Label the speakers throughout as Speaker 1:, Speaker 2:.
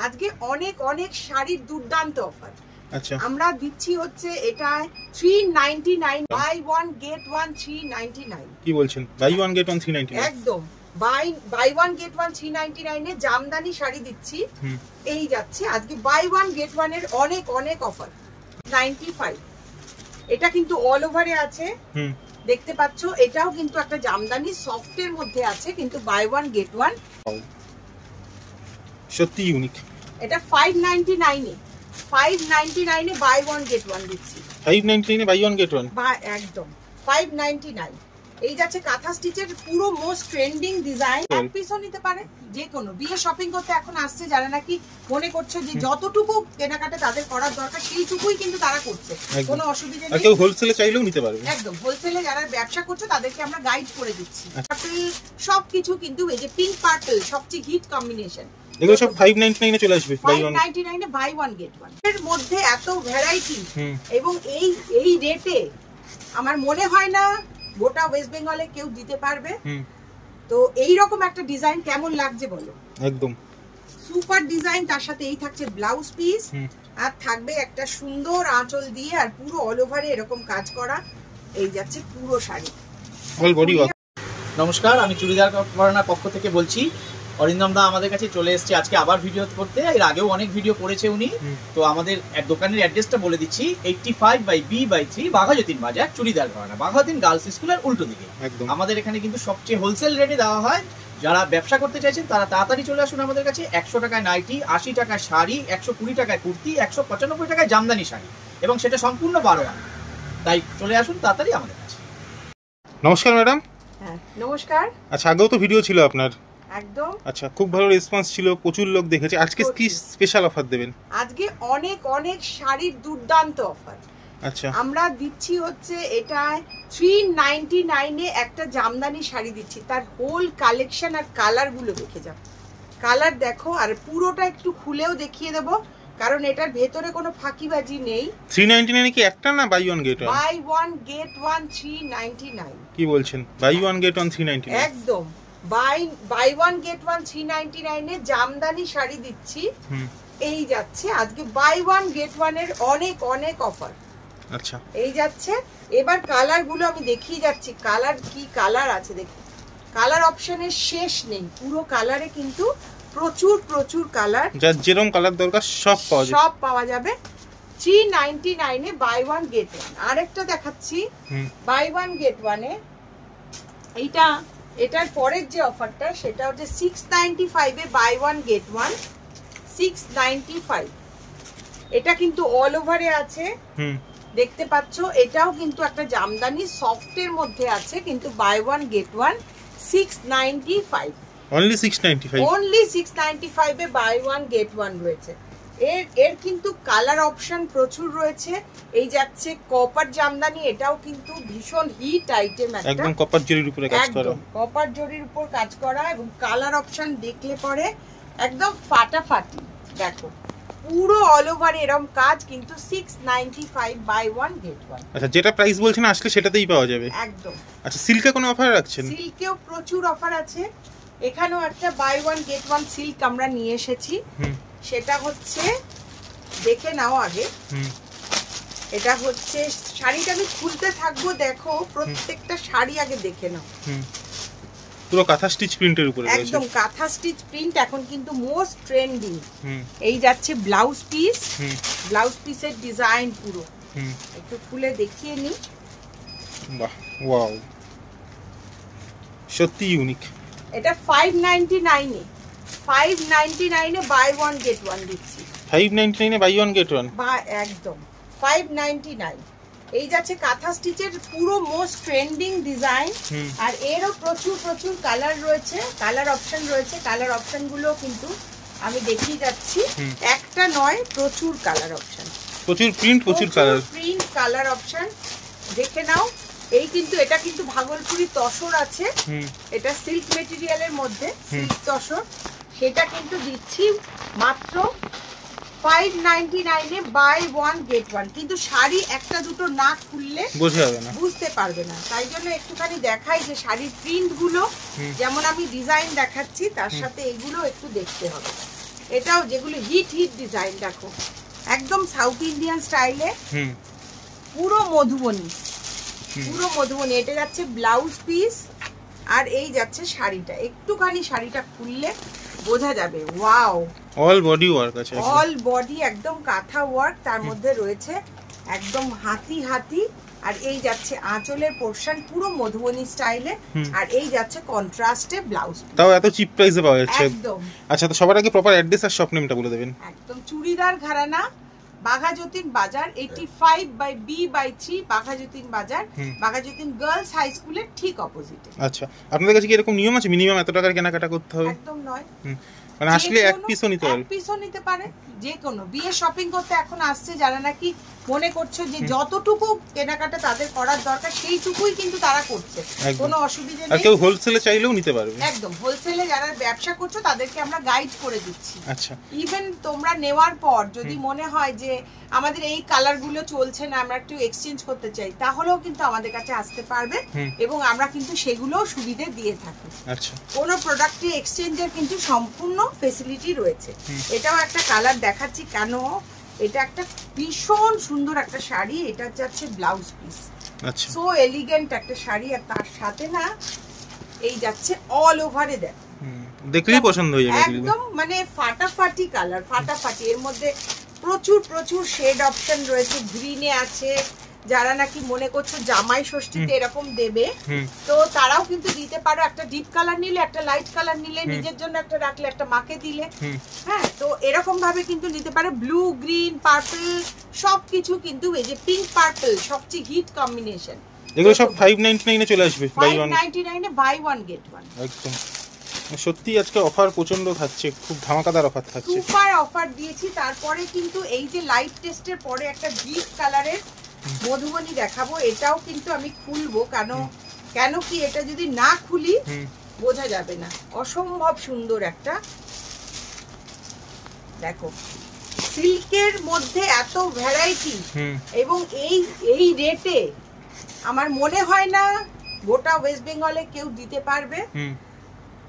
Speaker 1: আজকে অনেক অনেক শাড়ির দুর্দান্ত অফার।
Speaker 2: আচ্ছা,
Speaker 1: আমরা দিচ্ছি হচ্ছে এটা 399, বাই ওয়ান গেট ওয়ান 399।
Speaker 2: কি বলছেন? Buy one get one 399?
Speaker 1: একদম বাই ওয়ান গেট ওয়ান 399 এ জামদানি শাড়ি দিচ্ছি। এই যাচ্ছে আজকে বাই ওয়ান গেট ওয়ান এর অনেক অনেক অফার। 95, এটা কিন্তু অল ওভারে আছে, দেখতে পাচ্ছ। এটাও কিন্তু একটা জামদানি সফটের মধ্যে আছে, কিন্তু বাই ওয়ান গেট ওয়ান,
Speaker 2: সত্যি ইউনিক।
Speaker 1: এটা 599 এ 599 এ বাই ওয়ান গেট ওয়ান দিচ্ছি।
Speaker 2: 599 এ বাই ওয়ান গেট ওয়ান,
Speaker 1: একদম 599। এই যাচ্ছে কাঁথা স্টিচের পুরো মোস্ট ট্রেন্ডিং ডিজাইন। এক পিসও নিতে পারে, যে কোনো বিয়ে শপিং করতে এখন আসছে যারা নাকি মনে করছে যে যতটুকু কেনাকাটা তাদের করার দরকার সেইটুকুই কিন্তু তারা করছে, কোনো অসুবিধা নেই।
Speaker 2: কেউ হোলসেলে চাইলেও নিতে পারবে।
Speaker 1: একদম হোলসেলে যারা ব্যবসা করছে তাদেরকে আমরা গাইড করে দিচ্ছি। সবকিছু কিন্তু এই যে পিঙ্ক পার্পল সবচেয়ে হিট কম্বিনেশন,
Speaker 2: এগুলো সব 599 এ চলে আসবে।
Speaker 1: 599 এ বাই ওয়ান গেট ওয়ান এর মধ্যে এত ভ্যারাইটি এবং এই রেটে আমার মনে হয় না গোটা ওয়েস্ট বেঙ্গলে কেউ দিতে পারবে। তো এই রকম একটা ডিজাইন কেমন লাগছে বলো?
Speaker 2: একদম
Speaker 1: সুপার ডিজাইন, তার সাথে এই থাকছে ব্লাউজ পিস, আর থাকবে একটা সুন্দর আঁচল দিয়ে, আর পুরো অল ওভারে এরকম কাজ করা। এই যাচ্ছে পুরো শাড়ি
Speaker 2: অল বডি ওয়ার্ক।
Speaker 3: নমস্কার, আমি চুড়িদার কর্নার পক্ষ থেকে বলছি। অরিন্দম দা আমাদের কাছে চলে এসেছে আজকে আবার ভিডিও করতে। এর আগেও অনেক ভিডিও করেছে উনি। তো আমাদের দোকানের অ্যাড্রেসটা বলে দিচ্ছি, 85/B/3 বাঘাযতীন বাজার, চুড়িদার কর্নার, বাঘাযতীন গার্লস স্কুলের উল্টো দিকে। আমাদের এখানে কিন্তু সবচেয়ে হোলসেল রেটে দেওয়া হয়। যারা ব্যবসা করতে চাইছেন তারা তাড়াতাড়ি চলে আসুন আমাদের কাছে। 100 টাকায় নাইটি, 80 টাকায় শাড়ি, 120 টাকায় কুর্তি, 195 টাকায় জামদানি শাড়ি, এবং সেটা সম্পূর্ণ 12 আনা। তাই চলে আসুন তাড়াতাড়ি আমাদের কাছে।
Speaker 2: নমস্কার ম্যাডাম।
Speaker 1: হ্যাঁ নমস্কার।
Speaker 2: আচ্ছা, আগেও তো ভিডিও ছিল আপনার।
Speaker 1: একদম।
Speaker 2: আচ্ছা, খুব ভালো রেসপন্স ছিল, প্রচুর লোক দেখেছে। আজকে কি স্পেশাল অফার দেবেন?
Speaker 1: আজকে অনেক অনেক শাড়ির দুর্দান্ত অফার।
Speaker 2: আচ্ছা,
Speaker 1: আমরা দিচ্ছি হচ্ছে এটা 399 এ একটা জামদানি শাড়ি দিচ্ছি। তার হোল কালেকশন আর কালার গুলো দেখে যাও, কালার দেখো, আর পুরোটা একটু খুলেও দেখিয়ে দেবো, কারণ এটার ভেতরে কোনো ফাঁকিবাজি নেই।
Speaker 2: 399 কি একটা না buy one get one?
Speaker 1: Buy one get one 399।
Speaker 2: কি বলছেন? Buy one get one 399?
Speaker 1: একদম বাই ওয়ান গেট ওয়ান 399 এ জামদানি শাড়ি দিচ্ছি। এই যাচ্ছে আজকে বাই ওয়ান গেট ওয়ান এর অনেক অনেক অফার।
Speaker 2: আচ্ছা,
Speaker 1: এই যাচ্ছে। এবার কালার গুলো আমি দেখিয়ে যাচ্ছি, কালার কি কালার আছে দেখি। কালার অপশনের শেষ নেই, পুরো কালারে কিন্তু প্রচুর প্রচুর কালার,
Speaker 2: যার যেরকম কালার দরকার সব পাওয়া যাবে।
Speaker 1: 399 এ বাই ওয়ান গেট ওয়ান। আরেকটা দেখাচ্ছি বাই ওয়ান গেট ওয়ান এ। এটার পরের যে অফারটা সেটা হচ্ছে 695 এ বাই ওয়ান গেট ওয়ান, 695। এটা কিন্তু অল ওভারে আছে, দেখতে পাচ্ছ। এটাও কিন্তু একটা জামদানি সফটের মধ্যে আছে, কিন্তু buy one get one 695।
Speaker 2: Only 695?
Speaker 1: Only 695 এ বাই ওয়ান গেট ওয়ান রয়েছে। এর কিন্তু কালার অপশন প্রচুর রয়েছে। এই যাচ্ছে কপার জামদানি, এটাও কিন্তু ভীষণ হিট আইটেম একটা,
Speaker 2: একদম কপার জরির উপরে কাজ করা,
Speaker 1: কপার জরির উপর কাজ করা, এবং কালার অপশন দেখলে পরে একদম ফাটাফাটি। দেখো পুরো অল ওভার এরকম কাজ, কিন্তু 695 বাই ওয়ান গেট ওয়ান।
Speaker 2: আচ্ছা, যেটা প্রাইস বলছেন আসলে সেটাতেই পাওয়া যাবে
Speaker 1: একদম।
Speaker 2: আচ্ছা, সিল্কে কোনো অফার রাখছেন?
Speaker 1: সিল্কেও প্রচুর অফার আছে। এখানেও একটা buy one get one silk আমরা নিয়ে এসেছি, সেটা হচ্ছে দেখে নাও আগে। এটা হচ্ছে শাড়িটা আমি খুলতে থাকবো, দেখো প্রত্যেকটা শাড়ি আগে দেখে নাও।
Speaker 2: পুরো কাঁথা স্টিচ প্রিন্টের উপরে,
Speaker 1: একদম কাঁথা স্টিচ প্রিন্ট এখন কিন্তু মোস্ট ট্রেন্ডিং। এই যাচ্ছে ব্লাউজ পিস, ব্লাউজ পিসের ডিজাইন পুরো একটু খুলে দেখিয়ে নি।
Speaker 2: বাহ, ওয়াও, সত্যি ইউনিক।
Speaker 1: এটা 599 এ বাই ওয়ান গেট ওয়ান দিচ্ছি।
Speaker 2: 599 এ বাই ওয়ান গেট ওয়ান,
Speaker 1: একদম 599। এই যাচ্ছে কাঁথা স্টিচের পুরো মোস্ট ট্রেন্ডিং ডিজাইন, আর এরও প্রচুর প্রচুর কালার রয়েছে, কালার অপশন রয়েছে। কালার অপশন গুলো কিন্তু আমি দেখিয়ে যাচ্ছি, একটা নয়, প্রচুর কালার অপশন,
Speaker 2: প্রচুর প্রিন্ট, প্রচুর কালার,
Speaker 1: প্রিন্ট কালার অপশন দেখে নাও। এই কিন্তু এটা কিন্তু ভাগলপুরি তসর আছে, এটা সিল্ক মেটেরিয়ালের মধ্যে, সিল্ক তসর, সেটা কিন্তু দিচ্ছি মাত্র 599 এ বাই ওয়ান গেট ওয়ান। কিন্তু শাড়ি একটা দুটো না খুললে বুঝতে পারবে না, তাই জন্য একটুখানি দেখাই যে শাড়ির প্রিন্ট গুলো যেমন আমি ডিজাইন দেখাচ্ছি তার সাথে এগুলো একটু দেখতে হবে। এটাও যেগুলো হিট ডিজাইন দেখো, একদম সাউথ ইন্ডিয়ান স্টাইলে, পুরো মধুবনী, পুরো মধুবনী। এটা যাচ্ছে ব্লাউজ পিস, আর এই যাচ্ছে শাড়িটা। একটুখানি শাড়িটা খুললে বোঝা যাবে, ওয়াও,
Speaker 2: অল বডি ওয়ার্ক আছে,
Speaker 1: অল বডি একদম কাঁথা ওয়ার্ক, তার মধ্যে রয়েছে একদম হাতি হাতি। আর এই যাচ্ছে আঁচলের পোরশন পুরো মধুবনী স্টাইলে, আর এই যাচ্ছে কন্ট্রাস্টে ব্লাউজ।
Speaker 2: তাও এত চিপ প্রাইসে পাওয়া যাচ্ছে
Speaker 1: একদম।
Speaker 2: আচ্ছা, তো সবার আগে প্রপার অ্যাড্রেস আর শপ নেমটা বলে দেবেন।
Speaker 1: একদম চুড়িদার ঘরানা, বাঘাযতীন বাজার, 85/B/3 বাঘাযতীন বাজার, বাঘাযতীন গার্লস হাই স্কুলের ঠিক অপোজিটে।
Speaker 2: আচ্ছা, আপনাদের কাছে কি এরকম নিয়ম আছে মিনিমাম এত টাকার কেনাকাটা করতে হবে?
Speaker 1: একদম নয়,
Speaker 2: মানে আসলে এক পিসও নিতে পারে,
Speaker 1: এক পিসও নিতে পারে। যে কোনো বিয়ে শপিং করতে এখন আসছে যারা নাকি মনে করছো যে যতটুকু কেনাকাটা তাদের করার দরকার সেইটুকুই কিন্তু তারা করছে, কোনো অসুবিধা নেই।
Speaker 2: আর কেউ হোলসেলে চাইলেও নিতে পারবে।
Speaker 1: একদম হোলসেলে যারা ব্যবসা করছো তাদেরকে আমরা গাইড করে দিচ্ছি।
Speaker 2: আচ্ছা,
Speaker 1: ইভেন তোমরা নেওয়ার পর যদি মনে হয় যে আমাদের এই কালারগুলো চলছে না, আমরা একটু এক্সচেঞ্জ করতে চাই, তাহলেও কিন্তু আমাদের কাছে আসতে পারবে, এবং আমরা কিন্তু সেগুলোও সুবিধা দিয়ে থাকি।
Speaker 2: আচ্ছা,
Speaker 1: কোনো প্রোডাক্টে এক্সচেঞ্জের কিন্তু সম্পূর্ণ ফেসিলিটি রয়েছে। এটাও একটা কালার দেখাচ্ছি, কেন এটা একটা ভীষণ সুন্দর একটা শাড়ি, এটা যাচ্ছে ব্লাউজ পিস।
Speaker 2: আচ্ছা,
Speaker 1: সো এলিগেন্ট একটা শাড়ি, আর তার সাথে না এই যাচ্ছে অল ওভারে দেখ,
Speaker 2: দেখলেই পছন্দ হয়ে যাবে
Speaker 1: একদম মানে ফাটাফাটি কালার, ফাটাফাটি। এর মধ্যে প্রচুর প্রচুর শেড অপশন রয়েছে, গ্রিনে আছে, যারা নাকি মনে করছো জামাই ষষ্ঠীতে এরকম দেবে তো তারাও কিন্তু দিতে পারো। একটা ডিপ কালার নিলে, একটা লাইট কালার নিলে, নিজের জন্য একটা রাখলে, একটা মাকে দিলে, হ্যাঁ, তো এরকম ভাবে কিন্তু নিতে পারো। ব্লু, গ্রিন, পার্পল সবকিছু কিন্তু, এই যে পিঙ্ক পার্পল সবচেয়ে হিট কম্বিনেশন,
Speaker 2: এগুলো সব 599 এ চলে আসবে, বাই 1
Speaker 1: 599 এ বাই 1 গেট 1।
Speaker 2: একদম সত্যি আজকে অফার প্রচন্ড থাকছে, খুব ধামাকাদার অফার থাকছে,
Speaker 1: সুপার অফার দিয়েছি। তারপরে কিন্তু এই যে লাইট টেস্টের পরে একটা ডিপ কালারের মধুবনী দেখাবো, এটাও কিন্তু আমি খুলবো, কেন কি এটা যদি না খুলি বোঝা যাবে না। অসম্ভব সুন্দর একটা, দেখো সিল্কের মধ্যে এত ভ্যারাইটি, এবং এই রেটে আমার মনে হয় না গোটা ওয়েস্ট বেঙ্গলে কেউ দিতে পারবে।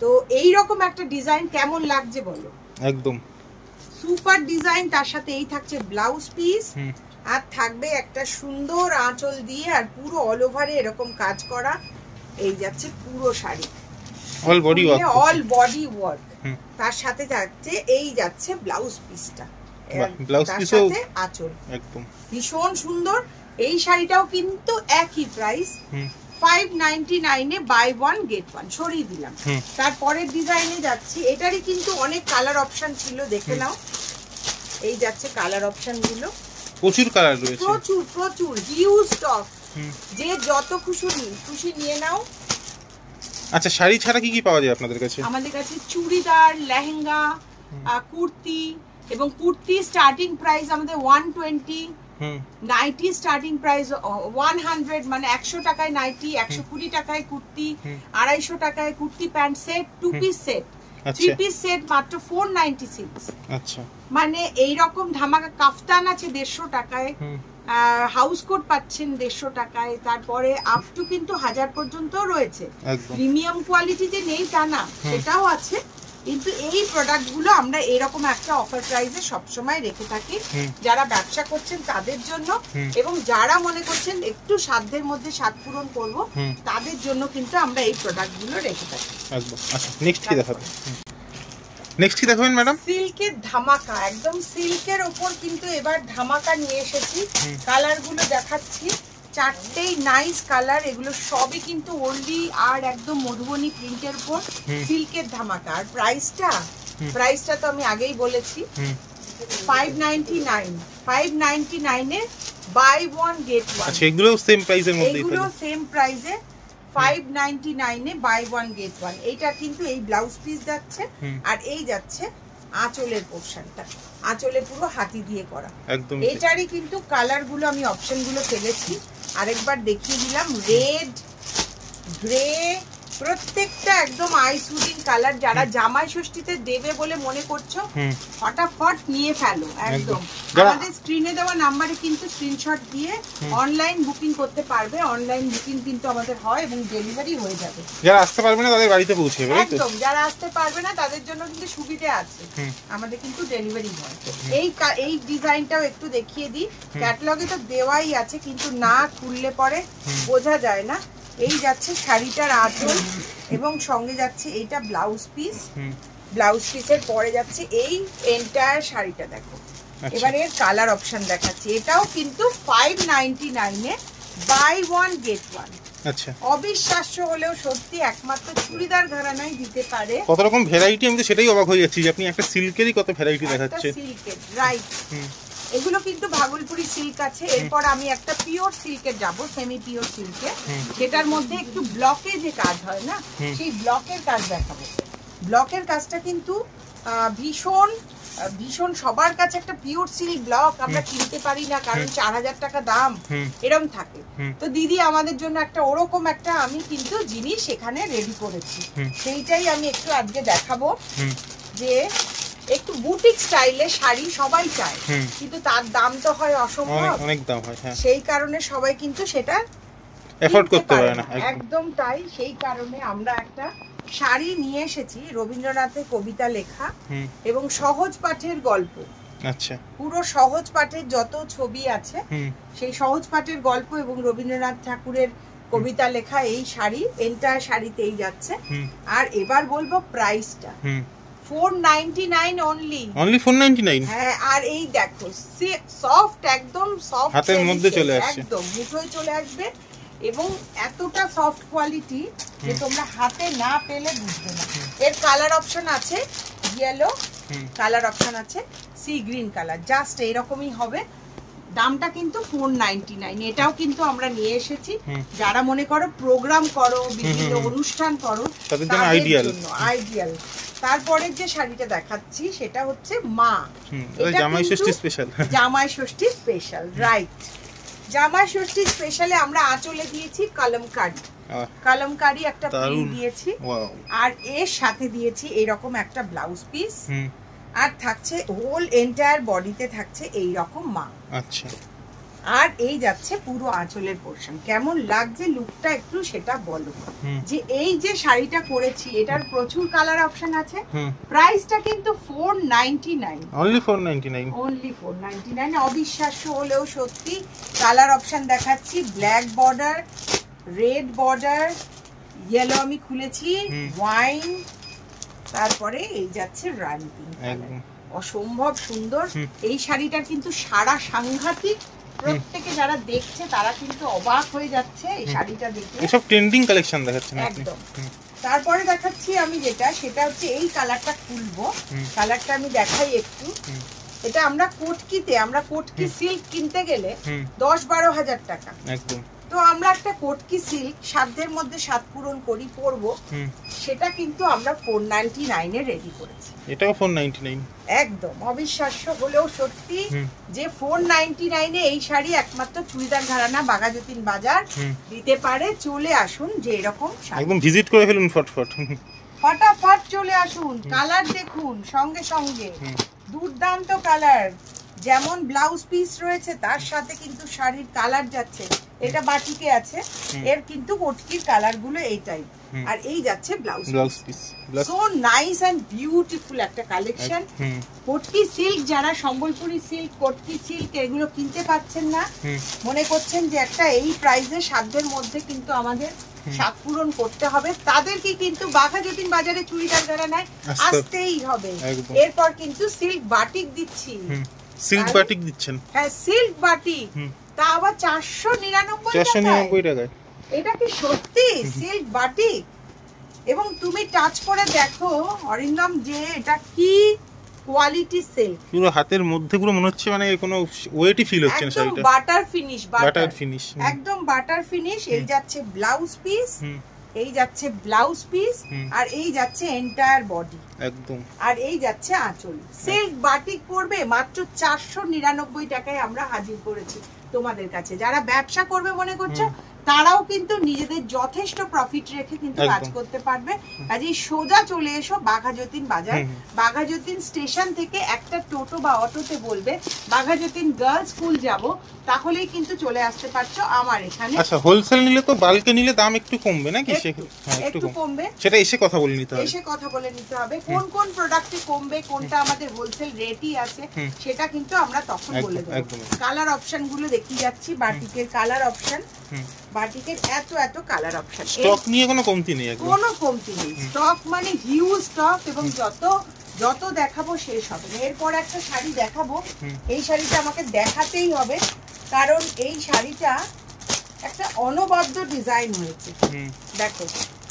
Speaker 1: তো এই রকম একটা ডিজাইন কেমন লাগছে বলো?
Speaker 2: একদম
Speaker 1: সুপার ডিজাইন, তার সাথে এই থাকছে ব্লাউজ পিস, আর থাকবে একটা সুন্দর আঁচল দিয়ে, আর পুরো অল ওভারে এরকম কাজ করা। এই যাচ্ছে পুরো sari,
Speaker 2: all body work,
Speaker 1: all body work. তার সাথে যাচ্ছে এই যাচ্ছে ব্লাউজ পিসটা,
Speaker 2: ব্লাউজ পিসও
Speaker 1: আঁচল,
Speaker 2: একদম
Speaker 1: ভীষণ সুন্দর। এই শাড়িটাও কিন্তু একই প্রাইস, 599 এ বাই 1 গেট 1 সরিয়ে দিলাম। তারপরের ডিজাইনে যাচ্ছি, এটারই কিন্তু অনেক কালার অপশন ছিল, দেখে নাও। এই যাচ্ছে কালার অপশন গুলো,
Speaker 2: প্রচুর কালার রয়েছে,
Speaker 1: প্রচুর প্রচুর হিউজ স্টক, যে যত খুশি নিয়ে নাও।
Speaker 2: আচ্ছা, শাড়ি ছাড়া কি কি পাওয়া যায় আপনাদের কাছে?
Speaker 1: আমাদের কাছে চুড়িদার, লেহেঙ্গা, কুর্তি, এবং কুর্তি স্টার্টিং প্রাইস আমাদের 120, নাইটি স্টার্টিং প্রাইস 100, মানে 100 টাকায় নাইটি, 120 টাকায় কুর্তি, 250 টাকায় kurti pant set, 2 piece set, 3 piece set মাত্র 496।
Speaker 2: আচ্ছা,
Speaker 1: মানে এই রকম ধামাকা। কাফতান আছে 150 টাকায়, হাউস কোট পাচ্ছেন 150 টাকায়, তারপরে আপ টু কিন্তু 1000 পর্যন্ত রয়েছে। প্রিমিয়াম কোয়ালিটি যে নেই তা না, সেটাও আছে, কিন্তু এই প্রোডাক্টগুলো আমরা এরকম একটা অফার প্রাইসে সবসময় রেখে থাকি, যারা ব্যবসা করছেন তাদের জন্য, এবং যারা মনে করছেন একটু সাধ্যের মধ্যে স্বাদ পূরণ করবো তাদের জন্য কিন্তু আমরা এই প্রোডাক্টগুলো রেখে থাকি।
Speaker 2: একদম। আচ্ছা, নেক্সট কি দেখাবেন? নেক্সট কি দেখাবেন ম্যাডাম?
Speaker 1: সিল্কের ধামাকা, একদম সিল্কের উপর কিন্তু এবার ধামাকা নিয়ে এসেছি। কালারগুলো দেখাচ্ছি, চারটেই নাইস কালার, এগুলো সবই কিন্তু ওনলি আর একদম মধুবনী প্রিন্টের উপর সিল্কের ধামাকা। আর প্রাইসটা তো আমি আগেই বলেছি, 599 এ বাই 1 গেট 1।
Speaker 2: আচ্ছা, এগুলো সেম প্রাইসের মধ্যেই,
Speaker 1: এগুলো সেম প্রাইসে 599 এ বাই 1 গেট 1। এইটা কিন্তু এই ব্লাউজ পিস যাচ্ছে, আর এই যাচ্ছে আঁচলের পোরশনটা, আঁচলে পুরো হাতি দিয়ে করা।
Speaker 2: একদম
Speaker 1: এটারই কিন্তু কালার গুলো আমি অপশন গুলো ফেলেছি, আরেকবার দেখিয়ে দিলাম। রেড, গ্রে, প্রত্যেকটা একদম আই সুদিং কালার। যারা জামাই ষষ্ঠীতে দেবে বলে মনে করছো ফটাফট নিয়ে ফেলো একদম। আমাদের স্ক্রিনে দেওয়া নাম্বারে কিন্তু স্ক্রিনশট দিয়ে অনলাইন বুকিং করতে পারবে। অনলাইন বুকিং কিন্তু আমাদের হয় এবং ডেলিভারি হয়ে যাবে।
Speaker 2: যারা আসতে পারবে না তাদের বাড়িতে পৌঁছে যাবে
Speaker 1: একদম। যারা আসতে পারবে না তাদের জন্য কিন্তু সুবিধা আছে, আমাদের কিন্তু ডেলিভারি হয়। এই ডিজাইনটাও একটু দেখিয়ে দিই। ক্যাটালগে তো দেওয়াই আছে কিন্তু না খুললে পরে বোঝা যায় না। এই যাচ্ছে শাড়িটার আঁচল এবং সঙ্গে যাচ্ছে এইটা ব্লাউজ পিস। ব্লাউজ পিসের পরে যাচ্ছে এই এন্টায়ার শাড়িটা। দেখো এবারে এর কালার অপশন দেখাচ্ছি। এটাও কিন্তু 599 এ বাই 1 গেট 1।
Speaker 2: আচ্ছা,
Speaker 1: অবিশ্বাস্য হলেও সত্যি একমাত্র চুড়িদার ঘরানাই দিতে পারে।
Speaker 2: কত রকম ভ্যারাইটি, আমি তো সেটাই অবাক হয়ে যাচ্ছি যে আপনি একটা সিল্কেরই কত ভ্যারাইটি দেখাচ্ছেন।
Speaker 1: সিল্কের রাইট, এগুলো কিন্তু ভাগলপুরি সিল্ক আছে। এরপর আমি একটা পিওর সিল্কের যাব, সেমি পিওর সিল্কে, যেটার মধ্যে একটু ব্লকে যে কাজ হয় না, সেই ব্লকের কাজ দেখাবো। ব্লকের কাজটা কিন্তু ভীষণ ভীষণ সবার কাছে একটা পিওর সিল্ক ব্লক আমরা কিনতে পারি না, কারণ 4000 টাকা দাম এরকম থাকে। তো দিদি আমাদের জন্য একটা ওরকম একটা আমি কিন্তু জিনিস এখানে রেডি করেছি, সেইটাই আমি একটু আজকে দেখাবো। যে একটু বুটিক স্টাইলে শাড়ি সবাই চায়, কিন্তু তার দাম তো হয় অসম্ভব,
Speaker 2: অনেক দাম হয়।
Speaker 1: সেই কারণে সবাই কিন্তু সেটা
Speaker 2: এফোর্ড করতে পারে না।
Speaker 1: একদম তাই। সেই কারণে আমরা একটা শাড়ি নিয়ে এসেছি রবীন্দ্রনাথের কবিতা লেখা এবং সহজ পাঠের গল্প।
Speaker 2: আচ্ছা,
Speaker 1: পুরো সহজ পাঠের যত ছবি আছে সেই সহজ পাঠের গল্প এবং রবীন্দ্রনাথ ঠাকুরের কবিতা লেখা এই শাড়ি এন্টায়ার শাড়িতেই যাচ্ছে। আর এবার বলবো প্রাইসটা 499 অনলি
Speaker 2: 499।
Speaker 1: হ্যাঁ, আর এই দেখো সফট, একদম সফট,
Speaker 2: হাতের মধ্যে চলে আসছে,
Speaker 1: একদম মুঠোয় চলে আসবে এবং এতটা সফট কোয়ালিটি যে তোমরা হাতে না পেলে বুঝবে না। এর কালার অপশন আছে ইয়েলো, কালার অপশন আছে সি গ্রিন কালার, জাস্ট এইরকমই হবে। দামটা কিন্তু 499। এটাও কিন্তু আমরা নিয়ে এসেছি যারা মনে করো প্রোগ্রাম করো, বিভিন্ন অনুষ্ঠান করো,
Speaker 2: তাদের জন্য
Speaker 1: আইডিয়াল। তারপরে যে শাড়িটা দেখাচ্ছি সেটা হচ্ছে মা,
Speaker 2: এটা জামাই ষষ্ঠী স্পেশাল।
Speaker 1: জামাই ষষ্ঠী স্পেশাল, রাইট। জামাই ষষ্ঠী স্পেশালে আমরা আঁচলে দিয়েছি কলমকারি, কলমকারি একটা প্রিন্ট দিয়েছি, আর এর সাথে দিয়েছি এরকম একটা ব্লাউজ পিস, আর থাকছে হোল এন্টায়ার বডিতে থাকছে এই রকম মা।
Speaker 2: আচ্ছা,
Speaker 1: আর এই যাচ্ছে পুরো আঁচলের পোরশন। কেমন লাগছে লুকটা একটু সেটা বলো। যে এই যে শাড়িটা করেছি এটার প্রচুর কালার অপশন আছে। প্রাইসটা কিন্তু 499,
Speaker 2: অনলি 499,
Speaker 1: অনলি 499। অবিশ্বাস্য হলেও সত্যি। কালার অপশন দেখাচ্ছি, black border, red border, yellow আমি খুলেছি, ওয়াইন, তারপরে এই যাচ্ছে রানি পিঙ্ক। অসম্ভব সুন্দর এই শাড়িটার কিন্তু সারা সাংঘাতিক। প্রত্যেকে যারা দেখছে তারা কিন্তু অবাক হয়ে যাচ্ছে এই শাড়িটা দেখে।
Speaker 2: এসব ট্রেন্ডিং কালেকশন দেখাচ্ছেন
Speaker 1: একদম। তারপরে দেখাচ্ছি আমি যেটা, সেটা হচ্ছে এই কালারটা খুলবো, কালারটা আমি দেখাই একটু। এটা আমরা কোটকিতে, আমরা কোটকি সিল্ক কিনতে গেলে 10-12 হাজার টাকা একদম। তো আমরা একটা কোটকি সিল্ক সাধ্যের মধ্যে সাত পূরণ করি পরবো, সেটা কিন্তু আমরা 499 এ রেডি করেছি।
Speaker 2: এটাও 499,
Speaker 1: একদম। অবিশ্বাস্য হলেও সত্যি যে 499 এ এই শাড়ি একমাত্র চুড়িদার ঘরানা বাঘাযতীন বাজার দিতে পারে। চলে আসুন, যে এরকম
Speaker 2: একদম ভিজিট করে ফেলুন,
Speaker 1: ফটাফট চলে আসুন। কালার দেখুন সঙ্গে সঙ্গে, দুর্দান্ত কালার। যেমন ব্লাউজ পিস রয়েছে তার সাথে কিন্তু শাড়ির কালার যাচ্ছে। এটা বাটিকে আছে, এর কিন্তু কোটকির কালার গুলো এইটাই। আর এই যাচ্ছে blouse piece. So nice and beautiful একটা কালেকশন। কোটকি সিল্ক, যারা সম্বলপুরি সিল্ক, কোটকি সিল্ক এগুলো কিনতে পাচ্ছেন না, মনে করছেন যে একটা এই প্রাইসে সাধ্যের মধ্যে কিন্তু আমাদের সাত পূরণ করতে হবে, তাদেরকে কিন্তু বাঘাযতীন বাজারে চুড়িদার ঘরানায় আসতেই হবে। এরপর কিন্তু সিল্ক বাটিক দিচ্ছি।
Speaker 2: সিল্ক বাটিক দিচ্ছেন?
Speaker 1: হ্যাঁ, সিল্ক বাটিক, তা আবার 499
Speaker 2: টাকায়।
Speaker 1: এটা কি সত্যি সিল্ক বাটিক? এবং তুমি টাচ করে দেখো অরিন্দম যে এটা কি কোয়ালিটি সিল্ক।
Speaker 2: পুরো হাতের মধ্যে পুরো মনে হচ্ছে মানে কোনো ওয়েটই ফিল হচ্ছে না শাড়িটা।
Speaker 1: একদম বাটার ফিনিশ,
Speaker 2: বাটার ফিনিশ,
Speaker 1: একদম বাটার ফিনিশ। এই যাচ্ছে ব্লাউজ পিস, এই যাচ্ছে ব্লাউজ পিস, আর এই যাচ্ছে এন্টায়ার বডি একদম, আর এই যাচ্ছে আঁচল। সিল্ক বাটিক পড়বে মাত্র 499 টাকায় আমরা হাজির করেছি তোমাদের কাছে। যারা ব্যবসা করবে মনে করছো তারাও কিন্তু নিজেদের যথেষ্ট প্রফিট রেখে কিন্তু কাজ করতে পারবে। কাজেই সোজা চলে এসো বাঘাযতীন বাজার। বাঘাযতীন স্টেশন থেকে একটা টোটো বা অটোতে বলবে বাঘাযতীন গার্লস স্কুল যাব, তাহলেই কিন্তু চলে আসতে পারছো আমার এখানে।
Speaker 2: আচ্ছা, হোলসেল নিলে তো বাল্কে নিলে দাম একটু কমবে নাকি?
Speaker 1: একটু কমবে,
Speaker 2: সেটা এসে কথা বলে নিতে হবে।
Speaker 1: এসে কথা বলে নিতে হবে কোন কোন প্রোডাক্টে কমবে, কোনটা আমাদের হোলসেল রেটই আছে সেটা কিন্তু আমরা তখন বলে দেব। কালার অপশন গুলো দেখিয়ে যাচ্ছি, বাটিকের কালার অপশন, বাটিকের এত কালার অপশন।
Speaker 2: স্টক নিয়ে কোনো কমতি নেই,
Speaker 1: কোনো কমতি নেই। স্টক মানে হিউজ স্টক, এবং যত দেখাবো শেষ হবে না। এরপর একটা শাড়ি দেখাবো, এই শাড়িটা আমাকে দেখাতেই হবে কারণ এই শাড়িটা একটা অনবদ্য ডিজাইন হয়েছে। দেখো,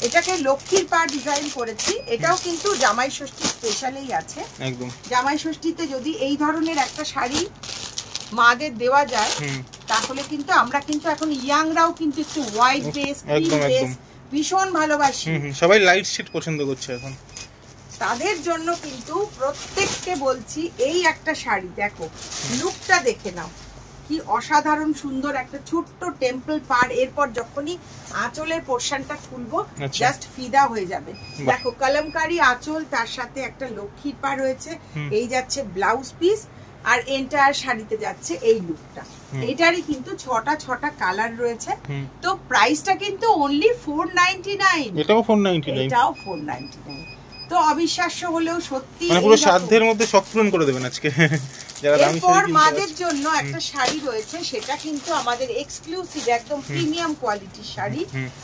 Speaker 1: এটাকে লক্ষ্মীর পা ডিজাইন করেছি। এটাও কিন্তু জামাই ষষ্ঠী স্পেশালেই আছে। একদম জামাই ষষ্ঠীতে যদি এই ধরনের একটা শাড়ি মাদের দেওয়া যায় তাহলে কিন্তু আমরা কিন্তু এখন ইয়াংরাও কিন্তু একটু হোয়াইট বেস, ক্রিম বেস ভীষণ ভালোবাসি।
Speaker 2: সবাই লাইট শেড পছন্দ করছে এখন।
Speaker 1: তাদের জন্য কিন্তু প্রত্যেককে বলছি এই একটা শাড়ি দেখো, লুকটা দেখে নাও কি অসাধারণ সুন্দর একটা ছোট্ট টেম্পল পার। এরপর যখনই আঁচলের পোরশনটা খুলবো জাস্ট ফিদা হয়ে যাবে। দেখো কলমকারী আঁচল, তার সাথে একটা লক্ষ্মীর পা রয়েছে, এই যাচ্ছে ব্লাউজ পিস, আর এন্টায়ার শাড়িতে যাচ্ছে এই লুকটা। এটারই কিন্তু ছটা কালার রয়েছে। তো প্রাইসটা কিন্তু অনলি 499।
Speaker 2: এটাও 499,
Speaker 1: এটাও 499। তো অবিশ্বাস্য হলেও সত্যি,
Speaker 2: মানে পুরো সাধ্যের মধ্যে সব পূরণ করে দেবেন আজকে।
Speaker 1: এরপর মাদের জন্য একটা শাড়ি রয়েছে, সেটা কিন্তু আমাদের এক্সক্লুসিভ একদম প্রিমিয়াম কোয়ালিটির শাড়ি।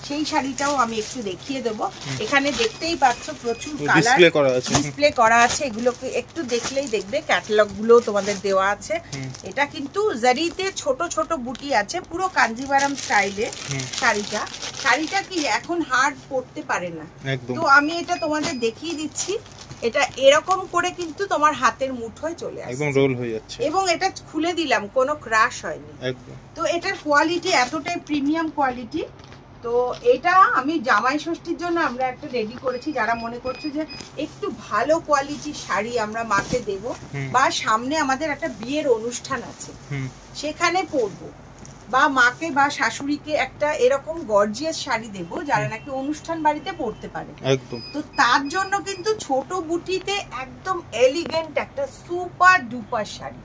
Speaker 1: সেই শাড়িটাও আমি একটু দেখিয়ে দেব। এখানে দেখতেই পাচ্ছ প্রচুর কালার ডিসপ্লে করা আছে। এগুলোকে একটু দেখলেই দেখবে ক্যাটালগ গুলো তোমাদের দেওয়া আছে। এটা কিন্তু জারিতে ছোট ছোট বুটি আছে, পুরো কাঞ্জিভারাম স্টাইলে শাড়িটা কি এখন হার্ড পড়তে পারে না। তো আমি এটা তোমাদের দেখিয়ে দিচ্ছি। এটা এরকম করে কিন্তু তোমার হাতের মুঠোয় চলে আসছে,
Speaker 2: একদম রোল হয়ে যাচ্ছে,
Speaker 1: এবং এটা খুলে দিলাম কোনো ক্রাশ হয়নি একদম। তো এটার কোয়ালিটি এতটাই প্রিমিয়াম কোয়ালিটি। তো এটা আমি জামাই ষষ্ঠীর জন্য আমরা একটা রেডি করেছি। যারা মনে করছো যে একটু ভালো কোয়ালিটির শাড়ি আমরা মাকে দেব, বা সামনে আমাদের একটা বিয়ের অনুষ্ঠান আছে সেখানে পরবো, বা মাকে বা শাশুড়িকে একটা এরকম গর্জিয়াস শাড়ি দেব যারা নাকি অনুষ্ঠান বাড়িতে পরতে পারে একদম। তো তার জন্য কিন্তু ছোট বুটিতে একদম এলিগেন্ট একটা সুপার ডুপার শাড়ি।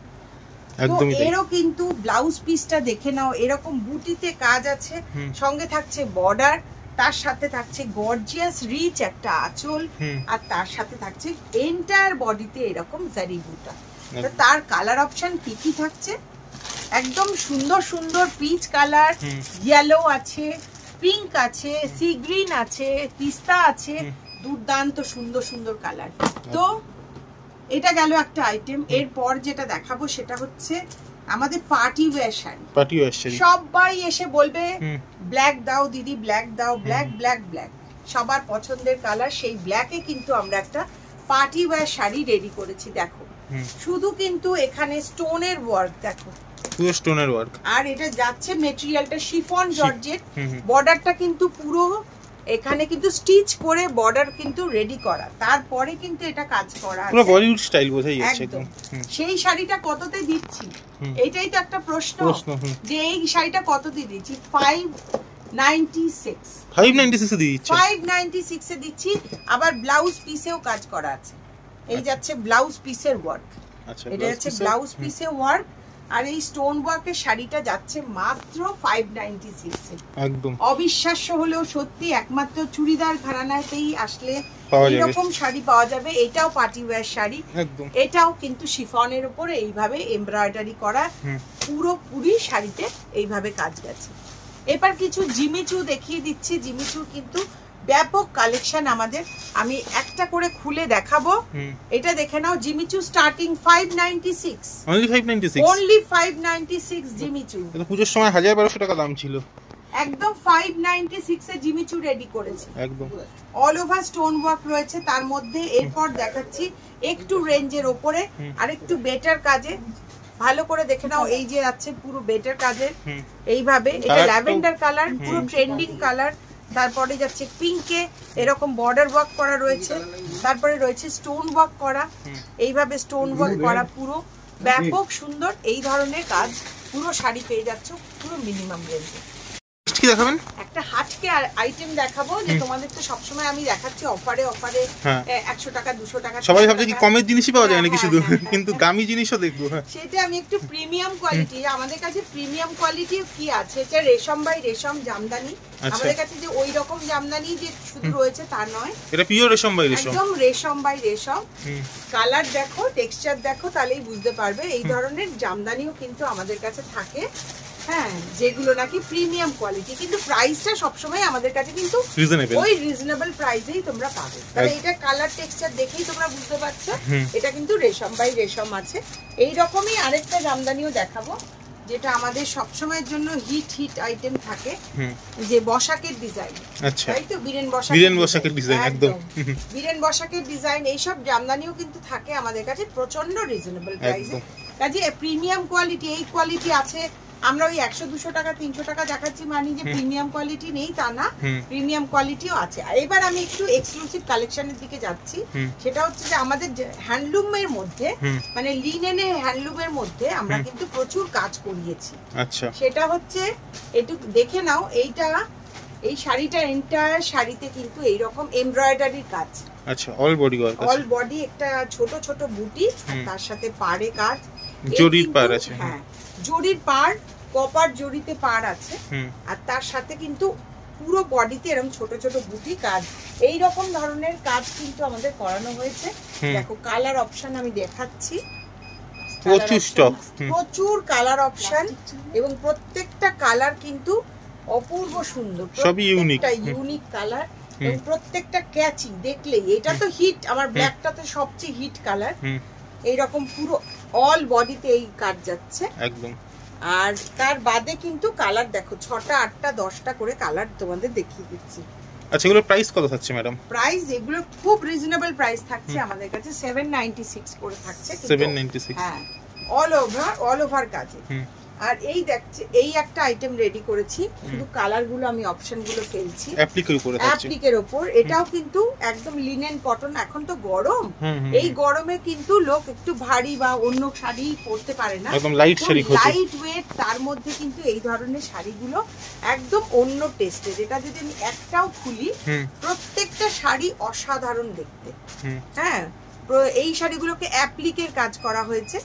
Speaker 1: তো এরও কিন্তু ব্লাউজ পিসটা দেখে নাও, এরকম বুটিতে কাজ আছে, সঙ্গে থাকছে বর্ডার, তার সাথে থাকছে গর্জিয়াস রিচ একটা আঁচল, আর তার সাথে থাকছে এন্টায়ার বডিতে এরকম জারি বুটা। তো তার কালার অপশন কি থাকছে, একদম সুন্দর সুন্দর পিচ কালার, ইয়েলো আছে, পিঙ্ক আছে, সি গ্রিন আছে, পিস্তা আছে, দুর্দান্ত সুন্দর সুন্দর কালার। তো এটা গেল একটা আইটেম। এরপর যেটা দেখাবো সেটা হচ্ছে আমাদের পার্টি ওয়্যার শাড়ি। সবাই এসে বলবে ব্ল্যাক দাও দিদি, ব্ল্যাক দাও, ব্ল্যাক ব্ল্যাক ব্ল্যাক, সবার পছন্দের কালার। সেই ব্ল্যাকে কিন্তু আমরা একটা পার্টি ওয়্যার শাড়ি রেডি করেছি। দেখো শুধু কিন্তু এখানে স্টোনের ওয়ার্ক, দেখো পুরো স্টোনের ওয়ার্ক, আর এটা যাচ্ছে মেটেরিয়ালটা শিফন জর্জেট। বর্ডারটা কিন্তু পুরো এখানে কিন্তু স্টিচ করে বর্ডার কিন্তু রেডি করা, তারপরে কিন্তু এটা কাজ করা আছে, পুরো বলিউড স্টাইল বোঝাই যাচ্ছে একদম। সেই শাড়িটা কততে দিচ্ছি এটাই তো একটা প্রশ্ন, যে এই শাড়িটা কততে দিচ্ছি? 596 এ দিচ্ছি। আবার ব্লাউজ পিসেও কাজ করা আছে, এই যাচ্ছে ব্লাউজ পিসের ওয়ার্ক, এটা যাচ্ছে ব্লাউজ পিসের ওয়ার্ক, আর এই স্টোন ওয়ার্কের শাড়িটা যাচ্ছে মাত্র 596 এ। একদম অবিশ্বাস্য হলেও সত্যি, একমাত্র চুড়িদার ঘরানাতেই আসলে এরকম শাড়ি পাওয়া যাবে। এটাও পার্টি ওয়্যার শাড়ি, এটাও কিন্তু শিফনের উপরে এইভাবে এমব্রয়ডারি করা, পুরোপুরি শাড়িতে এইভাবে কাজ গেছে। এবার কিছু জিমিচু দেখিয়ে দিচ্ছি। জিমিচুর কিন্তু ব্যাপক কালেকশন আমাদের, আমি একটা করে খুলে দেখাবো। এটা দেখে নাও, জিমিচু স্টার্টিং 596, only 596 জিমিচু। এটা পূজোর সময় 1200 টাকা দাম ছিল, একদম 596 এ জিমিচু রেডি করেছে, একদম অল ওভার স্টোন ওয়ার্ক রয়েছে তার মধ্যে। এরপর দেখাচ্ছি একটু রেঞ্জের উপরে আর একটু বেটার কাজে, ভালো করে দেখে নাও, এই যে আছে পুরো বেটার কাজের এইভাবে। এটা ল্যাভেন্ডার কালার, পুরো ট্রেন্ডিং কালার। তারপরে যাচ্ছে পিঙ্কে এরকম বর্ডার ওয়ার্ক করা রয়েছে, তারপরে রয়েছে স্টোন ওয়ার্ক করা, এইভাবে স্টোন ওয়ার্ক করা, পুরো ব্যাপক সুন্দর এই ধরনের কাজ। পুরো শাড়ি পেয়ে যাচ্ছ পুরো মিনিমাম রেঞ্জে।
Speaker 2: কি দেখাবেন?
Speaker 1: একটা হাটকে আইটেম দেখাবো, যে তোমাদের তো সবসময় আমি দেখাচ্ছি অফারে 100 টাকা 200 টাকা।
Speaker 2: সবাই ভাবছে কি কমের জিনিসই পাওয়া যায় নাকি শুধু, কিন্তু দামি জিনিসও দেখবো।
Speaker 1: সেটা আমি একটু প্রিমিয়াম কোয়ালিটি, আমাদের কাছে প্রিমিয়াম কোয়ালিটি কি আছে, এটা রেশম বাই রেশম জামদানি। আমাদের কাছে যে ওই রকম জামদানি যে শুধু রয়েছে তা নয়,
Speaker 2: এটা পিওর রেশম বাই রেশম,
Speaker 1: একদম রেশম বাই রেশম। কালার দেখো, টেক্সচার দেখো, তাহলেই বুঝতে পারবে। এই ধরনের জামদানিও কিন্তু আমাদের কাছে থাকে, হ্যাঁ, যেগুলো নাকি প্রিমিয়াম কোয়ালিটি, কিন্তু প্রাইসটা সবসময় আমাদের কাছে কিন্তু ওই রিজনেবল প্রাইসেই তোমরা পাবে। তাহলে এটা কালার টেক্সচার দেখেই তোমরা বুঝতে পারছো এটা কিন্তু রেশম বাই রেশম আছে। এই রকমই আরেকটা জামদানিও দেখাবো, যেটা আমাদের সবসময়ের জন্য হিট আইটেম থাকে, যে বসাকের ডিজাইন।
Speaker 2: আচ্ছা,
Speaker 1: তাই তো, বীরেন
Speaker 2: বসাকের ডিজাইন, একদম
Speaker 1: বীরেন বসাকের ডিজাইন। এইসব জামদানিও কিন্তু থাকে আমাদের কাছে প্রচন্ড রিজনেবল প্রাইসে। কাজে প্রিমিয়াম কোয়ালিটি, এই কোয়ালিটি আছে। আমরা ওই 100-200 টাকা 300 টাকা দেখাচ্ছি মানে যে প্রিমিয়াম কোয়ালিটি নেই তা না, প্রিমিয়াম কোয়ালিটিও আছে। এবার আমি একটু এক্সক্লুসিভ কালেকশনের দিকে যাচ্ছি। সেটা হচ্ছে যে আমাদের হ্যান্ডলুমের মধ্যে, মানে লিনেনের হ্যান্ডলুমের মধ্যে আমরা কিন্তু প্রচুর কাজ করিয়েছি।
Speaker 2: আচ্ছা,
Speaker 1: সেটা হচ্ছে একটু দেখে নাও। এই শাড়িটা এন্টায়ার শাড়িতে কিন্তু এইরকম এমব্রয়ডারির কাজ।
Speaker 2: আচ্ছা, অল বডি ওয়ার্ক আছে,
Speaker 1: অল বডি একটা ছোট ছোট বুটি, তার সাথে পাড়ে কাজ,
Speaker 2: জরির পাড় আছে।
Speaker 1: হ্যাঁ, জরির পাড়, কপার জরিতে পাড় আছে, আর তার সাথে কিন্তু পুরো বডিতে এরকম ছোট ছোট বুটি কাজ। এই রকম ধরনের কাজ কিন্তু আমাদের করানো হয়েছে। দেখো কালার অপশন আমি দেখাচ্ছি,
Speaker 2: প্রচুর স্টক,
Speaker 1: প্রচুর কালার অপশন, এবং প্রত্যেকটা কালার কিন্তু অপূর্ব সুন্দর,
Speaker 2: সবই
Speaker 1: ইউনিক কালার, এবং প্রত্যেকটা ক্যাচি দেখলেই। এটা তো হিট, আমার ব্ল্যাকটা তো সবচেয়ে হিট কালার। এইরকম পুরো অল বডিতে এই কাজ যাচ্ছে
Speaker 2: একদম।
Speaker 1: আর তার বাদে কিন্তু কালার দেখো 6টা 8টা 10টা করে কালার তোমাদের দেখিয়ে দিচ্ছি।
Speaker 2: আচ্ছা, এগুলোর প্রাইস কত থাকছে ম্যাডাম?
Speaker 1: প্রাইস এগুলো খুব রিজনেবল প্রাইস থাকছে আমাদের কাছে, 796 করে থাকছে।
Speaker 2: 796,
Speaker 1: হ্যাঁ, অল ওভার কাজে। আর এই দেখছে, এই একটা আইটেম রেডি করেছি, শুধু কালার গুলো আমি অপশন গুলো ফেলছি
Speaker 2: অ্যাপ্লিকের উপরে থাকছে,
Speaker 1: অ্যাপ্লিকের উপর। এটাও কিন্তু একদম লিনেন কটন। এখন তো গরম, এই গরমে কিন্তু লোক একটু ভারী বা অন্য শাড়ি পরতে পারে না,
Speaker 2: একদম লাইট শাড়ি খোঁজে,
Speaker 1: লাইট ওয়েট। তার মধ্যে কিন্তু এই ধরনের শাড়িগুলো একদম অন্য টেস্টের। এটা যদি আমি একটাও খুলি, প্রত্যেকটা শাড়ি অসাধারণ দেখতে। হ্যাঁ, এই শাড়িগুলোকে অ্যাপ্লিকের কাজ করা হয়েছে,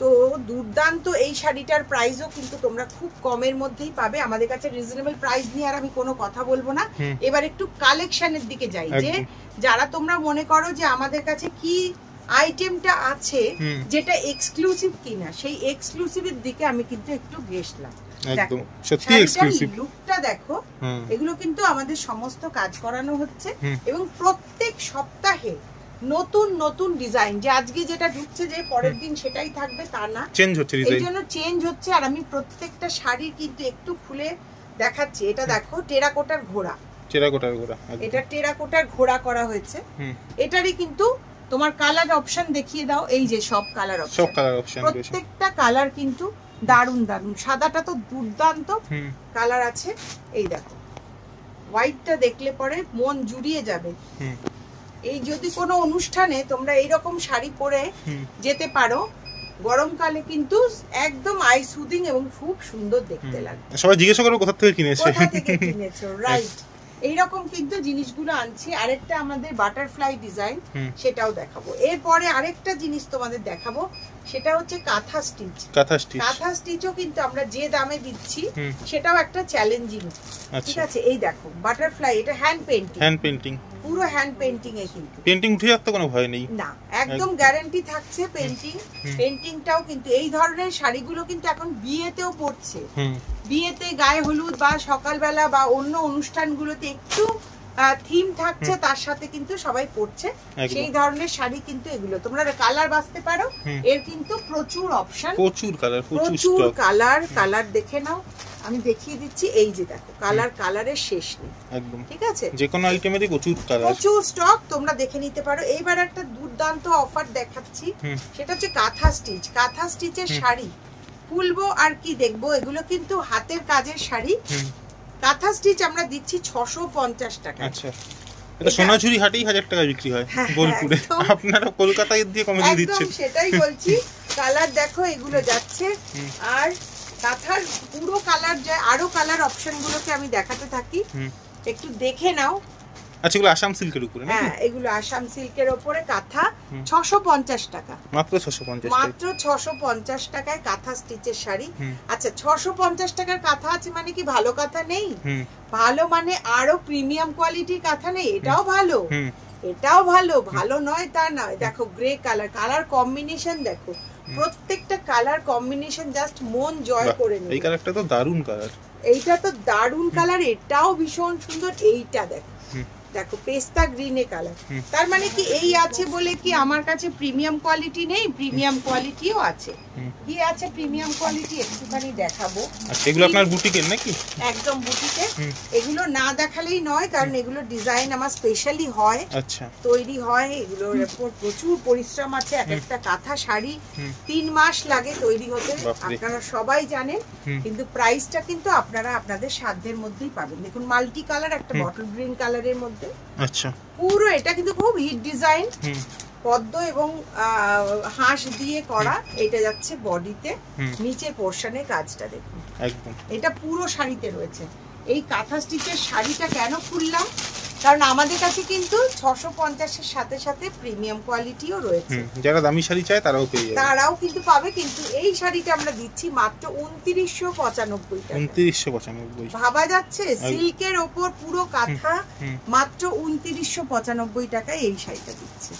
Speaker 1: তো দুর্দান্ত। এই শাড়িটার প্রাইসও কিন্তু তোমরা খুব কমের মধ্যেই পাবে আমাদের কাছে। রিজনেবল প্রাইস নিয়ে আর আমি কোনো কথা বলবো না। এবার একটু কালেকশনের দিকে যাই, যে যারা তোমরা মনে করো যে আমাদের কাছে কি আইটেমটা আছে যেটা এক্সক্লুসিভ কিনা, সেই এক্সক্লুসিভের দিকে আমি কিন্তু একটু গেছলাম।
Speaker 2: একদম সত্যি এক্সক্লুসিভ।
Speaker 1: লুকটা দেখো, এগুলো কিন্তু আমাদের সমস্ত কাজ করানো হচ্ছে, এবং প্রত্যেক সপ্তাহে নতুন নতুন ডিজাইন, যে আজকে যেটা ঢুকছে যে পরের দিন সেটাই থাকবে তা না,
Speaker 2: চেঞ্জ হচ্ছে ডিজাইন,
Speaker 1: এই জন্য চেঞ্জ হচ্ছে। আর আমি প্রত্যেকটা শাড়ি কিন্তু একটু খুলে দেখাচ্ছি। এটা দেখো টেরাকোটার ঘোড়া, এটা টেরাকোটার ঘোড়া করা হয়েছে। এটারই কিন্তু তোমার কালার অপশন দেখিয়ে দাও। এই যে সব কালার অপশন, প্রত্যেকটা কালার কিন্তু দারুন দারুন। সাদাটা তো দুর্দান্ত কালার আছে। এই দেখো হোয়াইটটা দেখলে পরে মন জুড়িয়ে যাবে। এই যদি কোনো অনুষ্ঠানে তোমরা এইরকম শাড়ি পরে যেতে পারো, গরমকালে কিন্তু একদম আই সুদিং এবং খুব সুন্দর দেখতে লাগে।
Speaker 2: সবাই জিজ্ঞাসা করবে কোথা থেকে
Speaker 1: কিনেছো, রাইট। এইরকম কিন্তু জিনিসগুলো আনছি। আরেকটা আমাদের বাটারফ্লাই ডিজাইন, সেটাও দেখাবো। এরপরে আরেকটা জিনিস তোমাদের দেখাবো, সেটা হচ্ছে কাঁথা স্টিচ। কাঁথা স্টিচও কিন্তু আমরা যে দামে দিচ্ছি সেটাও একটা চ্যালেঞ্জিং। ঠিক আছে, এই দেখো বাটারফ্লাই, এটা হ্যান্ড পেইন্টিং, পুরো হ্যান্ড পেইন্টিং এ, কিন্তু
Speaker 2: পেইন্টিং উঠে যাওয়ার তো কোনো ভয় নেই
Speaker 1: না, একদম গ্যারান্টি থাকছে পেইন্টিংটাও। কিন্তু এই ধরনের শাড়িগুলো কিন্তু এখন বিয়েতেও পড়ছে, বিয়েতে, গায়ে হলুদ বা সকালবেলা বা অন্য অনুষ্ঠানগুলোতে একটু থিম থাকছে, তার সাথে কিন্তু সবাই পড়ছে সেই ধরনের শাড়ি। কিন্তু এগুলো তোমরা কালার বাছতে পারো, এর কিন্তু প্রচুর অপশন, প্রচুর কালার দেখে নাও। আমি দেখিয়ে দিচ্ছি, এই যে দেখো কালারের শেষ নেই একদম। ঠিক আছে,
Speaker 2: যে কোনো আইটেমেরই
Speaker 1: প্রচুর স্টক, তোমরা দেখে নিতে পারো। এইবার একটা দুর্দান্ত অফার দেখাচ্ছি, সেটা হচ্ছে কাঁথা স্টিচের শাড়ি। খুলবো আর কি দেখবো, এগুলো কিন্তু হাতের কাজের শাড়ি। কাঁথা স্টিচ আমরা দিচ্ছি 650 টাকা।
Speaker 2: আচ্ছা, এটা সোনাঝুরি হাটেই 1000 টাকা বিক্রি হয় বোলপুরে, আপনারা কলকাতায় দিয়ে কমে দিচ্ছেন।
Speaker 1: সেটাই বলছি। কালার দেখো, এগুলো যাচ্ছে। আর কাঁথার পুরো কালার যায়, আরো কালার অপশন গুলোকে আমি দেখাতে থাকি, একটু দেখে নাও।
Speaker 2: আচ্ছা, এগুলো আসাম সিল্কের উপরে নাকি?
Speaker 1: হ্যাঁ, এগুলো আসাম সিল্কের উপরে কাঁথা, 650 টাকা,
Speaker 2: মাত্র 650,
Speaker 1: মাত্র 650 টাকায় কাঁথা স্টিচের শাড়ি। আচ্ছা, 650 টাকার কাঁথা আছে মানে কি ভালো কাঁথা নেই? ভালো মানে আরো প্রিমিয়াম কোয়ালিটির কাঁথা নেই, এটাও ভালো, এটাও ভালো, ভালো নয় তা নয়। দেখো গ্রে কালার, কালার কম্বিনেশন দেখো, প্রত্যেকটা কালার কম্বিনেশন জাস্ট মন জয় করে নেবে।
Speaker 2: এই কালারটা তো দারুণ কালার,
Speaker 1: এইটা তো দারুণ কালার, এটাও ভীষণ সুন্দর। এইটা দেখো, দেখো পেস্তা গ্রিনে কালার। তার মানে কি এই আছে বলে কি আমার কাছে প্রিমিয়াম কোয়ালিটি নেই? প্রিমিয়াম কোয়ালিটিও আছে। কি আছে প্রিমিয়াম কোয়ালিটি একটুখানি দেখাবো।
Speaker 2: আচ্ছা, এগুলো আপনার বুটিকের নাকি?
Speaker 1: একদম বুটিকে। এগুলো না দেখালেই নয়, কারণ এগুলো ডিজাইন আমার স্পেশালি হয়,
Speaker 2: আচ্ছা
Speaker 1: তৈরি হয়। এগুলোর উপর প্রচুর পরিশ্রম আছে। এক একটা কাঁথা শাড়ি 3 মাস লাগে তৈরি হতে, আপনারা সবাই জানেন। কিন্তু প্রাইসটা কিন্তু আপনারা আপনাদের সাধ্যের মধ্যেই পাবেন। দেখুন মাল্টি কালার, একটা বটল গ্রিন কালারের মধ্যে।
Speaker 2: আচ্ছা,
Speaker 1: পুরো এটা কিন্তু খুব হিট ডিজাইন, পদ্ম এবং হাঁস দিয়ে করা। এটা যাচ্ছে বডিতে, নিচের পোরশনে কাজটা দেখুন
Speaker 2: একদম।
Speaker 1: এটা পুরো শাড়িতে রয়েছে। এই কাঁথা স্টিচের শাড়িটা কেন খুললাম? কারণ আমাদের কাছে কিন্তু 650 এর সাথে সাথে প্রিমিয়াম কোয়ালিটিও রয়েছে।
Speaker 2: যারা দামি শাড়ি চায় তারাও পেয়ে যাবে,
Speaker 1: তারাও কিন্তু পাবে। কিন্তু এই শাড়িটা আমরা দিচ্ছি মাত্র 2995 টাকা।
Speaker 2: 2995।
Speaker 1: ভাবা যাচ্ছে? সিল্কের ওপর পুরো কাঁথা, মাত্র 2995 টাকায় এই শাড়িটা দিচ্ছে।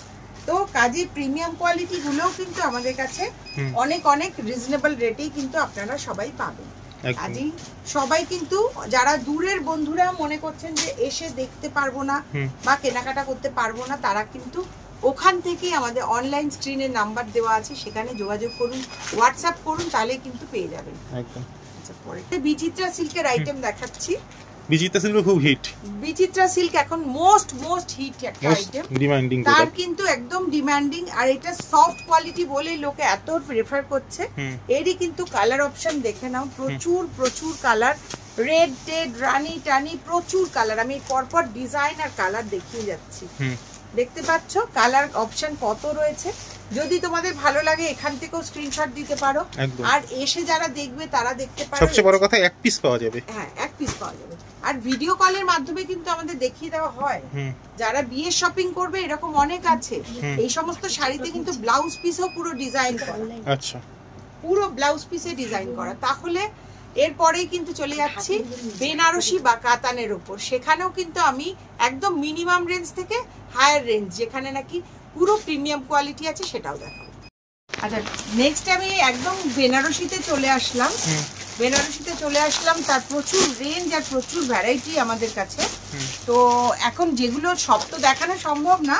Speaker 1: তো কাজে প্রিমিয়াম কোয়ালিটি গুলোও কিন্তু আমাদের কাছে অনেক অনেক রিজনেবল রেটেই কিন্তু আপনারা সবাই পাবেন। কাজেই সবাই কিন্তু যারা দূরের বন্ধুরা মনে করছেন যে এসে দেখতে পারবো না বা কেনাকাটা করতে পারবো না, তারা কিন্তু ওখান থেকে আমাদের অনলাইন স্ক্রিনের নাম্বার দেওয়া আছে, সেখানে যোগাযোগ করুন, হোয়াটসঅ্যাপ করুন, তাহলে কিন্তু পেয়ে যাবেন একদম। আচ্ছা, পরে বিচিত্রা সিল্কের আইটেম দেখাচ্ছি।
Speaker 2: বিচিত্রা সিল্ক খুব হিট,
Speaker 1: বিচিত্রা সিল্ক এখন মোস্ট হিট একটা আইটেম,
Speaker 2: ডিমান্ডিং,
Speaker 1: তার কিন্তু একদম ডিমান্ডিং। আর এটা সফট কোয়ালিটি বলেই লোকে এত প্রেফার করছে। এরই কিন্তু কালার অপশন দেখে নাও, প্রচুর কালার, রেড টেড রানী টানি, প্রচুর কালার। আমি পরপর ডিজাইন আর কালার দেখিয়ে যাচ্ছি, দেখতে পাচ্ছ কালার অপশন কত রয়েছে। যদি তোমাদের ভালো লাগে এখান থেকেও স্ক্রিনশট দিতে পারো, আর এসে যারা দেখবে তারা দেখতে পারো।
Speaker 2: সবচেয়ে বড় কথা এক পিস পাওয়া যাবে।
Speaker 1: হ্যাঁ, এক পিস পাওয়া যাবে। আর ভিডিও কলের মাধ্যমে কিন্তু আমাদের দেখিয়ে দেওয়া হয়। যারা বিয়ে শপিং করবে এরকম অনেক আছে, এই সমস্ত শাড়িতে কিন্তু ব্লাউজ পিসও পুরো ডিজাইন করা।
Speaker 2: আচ্ছা,
Speaker 1: পুরো ব্লাউজ পিসে ডিজাইন করা। তাহলে এরপরেই কিন্তু চলে যাচ্ছি বেনারসি বা কাতানের উপর। সেখানেও কিন্তু আমি একদম মিনিমাম রেঞ্জ থেকে হায়ার রেঞ্জ, যেখানে নাকি পুরো প্রিমিয়াম কোয়ালিটি আছে, সেটাও দেখাবো। আচ্ছা, নেক্সট আমি একদম বেনারসিতে চলে আসলাম। তার প্রচুর রেঞ্জ আর প্রচুর ভ্যারাইটি আমাদের কাছে। তো এখন যেগুলো সব তো দেখানো সম্ভব না,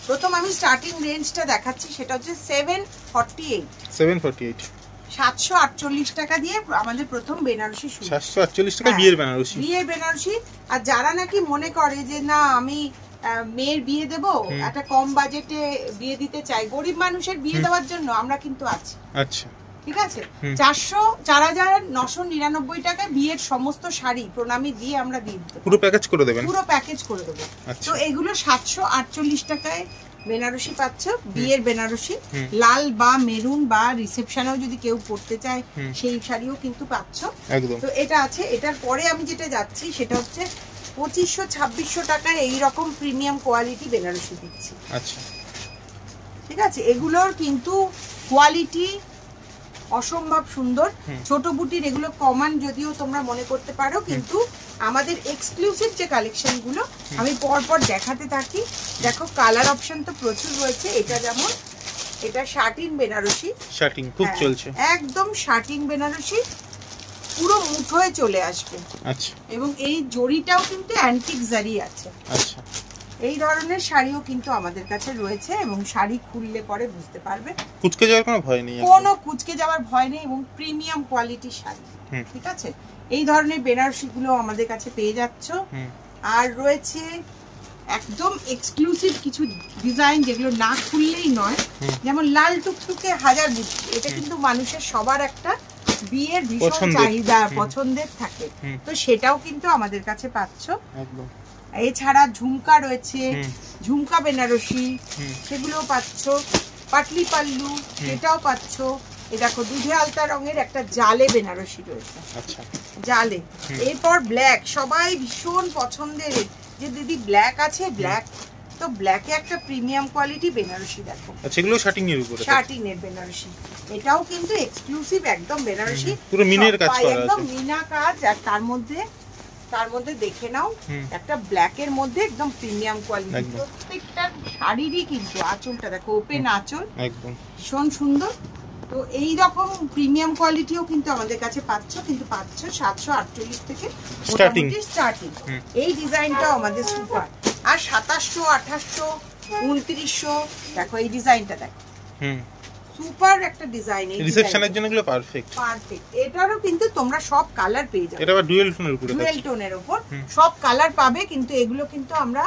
Speaker 1: প্রথম আমি স্টার্টিং রেঞ্জটা দেখাচ্ছি, সেটা হচ্ছে 748 টাকা দিয়ে আমাদের প্রথম বেনারসি শুরু।
Speaker 2: 748 টাকা বিয়ের বেনারসি।
Speaker 1: আর যারা নাকি মনে করে যে না আমি মেয়ের বিয়ে দেব, একটা কম বাজেটে বিয়ে দিতে চাই, গরিব মানুষের বিয়ে দেওয়ার জন্য আমরা কিন্তু আছি। আচ্ছা, ঠিক আছে। 4,999 টাকায় বিয়ের সমস্ত শাড়ি প্রণামী দিয়ে আমরা দিয়ে দেব,
Speaker 2: পুরো প্যাকেজ করে দেবেন,
Speaker 1: পুরো প্যাকেজ করে দেবো। তো এগুলো 748 টাকায় বেনারসি পাচ্ছ, বিয়ের বেনারসি। লাল বা মেরুন বা রিসেপশনেও যদি কেউ পড়তে চায় সেই শাড়িও কিন্তু পাচ্ছ একদম। তো এটা আছে। এটার পরে আমি যেটা যাচ্ছি সেটা হচ্ছে 2500-2600 টাকায় এইরকম প্রিমিয়াম কোয়ালিটি বেনারসি দিচ্ছি। আচ্ছা, ঠিক আছে। এগুলোর কিন্তু কোয়ালিটি অসম্ভব সুন্দর। ছোট বুটির এগুলো কমন যদিও তোমরা মনে করতে পারো, কিন্তু আমাদের এক্সক্লুসিভ যে কালেকশন গুলো আমি পরপর দেখাতে থাকি। দেখো কালার অপশন তো প্রচুর রয়েছে। এটা যেমন, এটা শাটিন বেনারসি,
Speaker 2: শাটিন খুব চলছে,
Speaker 1: একদম শাটিন বেনারসি, পুরো মুঠোয় চলে আসবে। আচ্ছা, এবং এই জরিটাও কিন্তু অ্যান্টিক জারি আছে। আচ্ছা, এই ধরনের শাড়িও কিন্তু আমাদের কাছে রয়েছে, এবং শাড়ি খুললে পরে বুঝতে পারবে
Speaker 2: কুচকে যাওয়ার কোনো ভয় নেই,
Speaker 1: কোনো কুচকে যাওয়ার ভয় নেই, এবং প্রিমিয়াম কোয়ালিটির শাড়ি। ঠিক আছে, এই ধরনের বেনারসি গুলো আমাদের কাছে পেয়ে যাচ্ছ। আর রয়েছে একদম এক্সক্লুসিভ কিছু ডিজাইন যেগুলো না খুললেই নয়, যেমন লাল টুকটুকে হাজার বুটি। এটা কিন্তু মানুষের সবার একটা বিয়ের ভীষণ চাহিদা, পছন্দের থাকে, তো সেটাও কিন্তু আমাদের কাছে পাচ্ছ একদম। এছাড়া ঝুমকা রয়েছে, ঝুমকা বেনারসি, সেগুলোও পাচ্ছ। পাটলি পাল্লু, সেটাও পাচ্ছ। এই দেখো দুধে আলতা রঙের একটা জালে বেনারসি রয়েছে,
Speaker 2: আচ্ছা
Speaker 1: জালে। এরপর ব্ল্যাক, সবাই ভীষণ পছন্দের যে দিদি ব্ল্যাক আছে, ব্ল্যাক তো ব্ল্যাকে একটা প্রিমিয়াম কোয়ালিটি বেনারসি দেখো।
Speaker 2: আচ্ছা এগুলো শাটিং এর উপরে,
Speaker 1: শাটিং এর বেনারসি, এটাও কিন্তু এক্সক্লুসিভ একদম বেনারসি,
Speaker 2: পুরো মিনের কাজ করা আছে,
Speaker 1: একদম মিনা কাজ। আর তার মধ্যে দেখে নাও একটা ব্ল্যাক এর মধ্যে একদম প্রিমিয়াম কোয়ালিটি। প্রত্যেকটা শাড়িরই কিন্তু আঁচলটা দেখো, ওপেন আঁচল, একদম ভীষণ সুন্দর। তো এই রকম প্রিমিয়াম কোয়ালিটিও কিন্তু আমাদের কাছে পাচ্ছ, কিন্তু পাচ্ছ 748 থেকে স্টার্টিং। এই ডিজাইনটাও আমাদের সুপার। আর 2700, 2800, 2900 দেখো এই ডিজাইনটা দেখো, সুপার একটা ডিজাইন। এই
Speaker 2: রিসেপশনের জন্য এগুলো পারফেক্ট।
Speaker 1: এটারও কিন্তু তোমরা সব কালার পেয়ে যাবে,
Speaker 2: এটা আবার ডুয়াল টোনের উপরে,
Speaker 1: ডুয়াল টোনের উপর সব কালার পাবে। কিন্তু এগুলো কিন্তু আমরা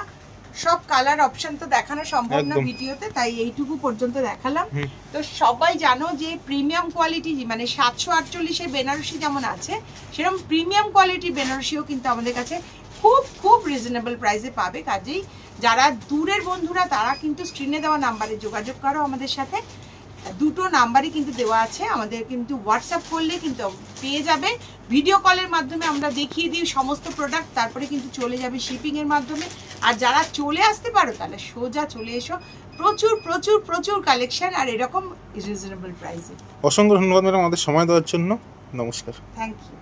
Speaker 1: সব কালার অপশন তো দেখানো সম্ভব না ভিডিওতে, তাই এইটুকু পর্যন্ত দেখালাম। তো সবাই জানো যে প্রিমিয়াম কোয়ালিটি মানে 748 এর বেনারসি যেমন আছে, সেরকম প্রিমিয়াম কোয়ালিটি বেনারসিও কিন্তু আমাদের কাছে খুব খুব রিজনেবল প্রাইসে পাবে। কাজেই যারা দূরের বন্ধুরা তারা কিন্তু স্ক্রিনে দেওয়া নাম্বারে যোগাযোগ করো আমাদের সাথে। দুটো নাম্বারই কিন্তু দেওয়া আছে, আমাদের কিন্তু হোয়াটসঅ্যাপ করলে কিন্তু পেয়ে যাবে। ভিডিও কলের মাধ্যমে আমরা দেখিয়ে দিই সমস্ত প্রোডাক্ট, তারপরে কিন্তু চলে যাবে শিপিং এর মাধ্যমে। আর যারা চলে আসতে পারো তাহলে সোজা চলে এসো, প্রচুর প্রচুর প্রচুর কালেকশন আর এরকম রিজনেবল প্রাইসে।
Speaker 2: অসংখ্য ধন্যবাদ ম্যাডাম আমাদের সময় দেওয়ার জন্য। নমস্কার।
Speaker 1: Thank you.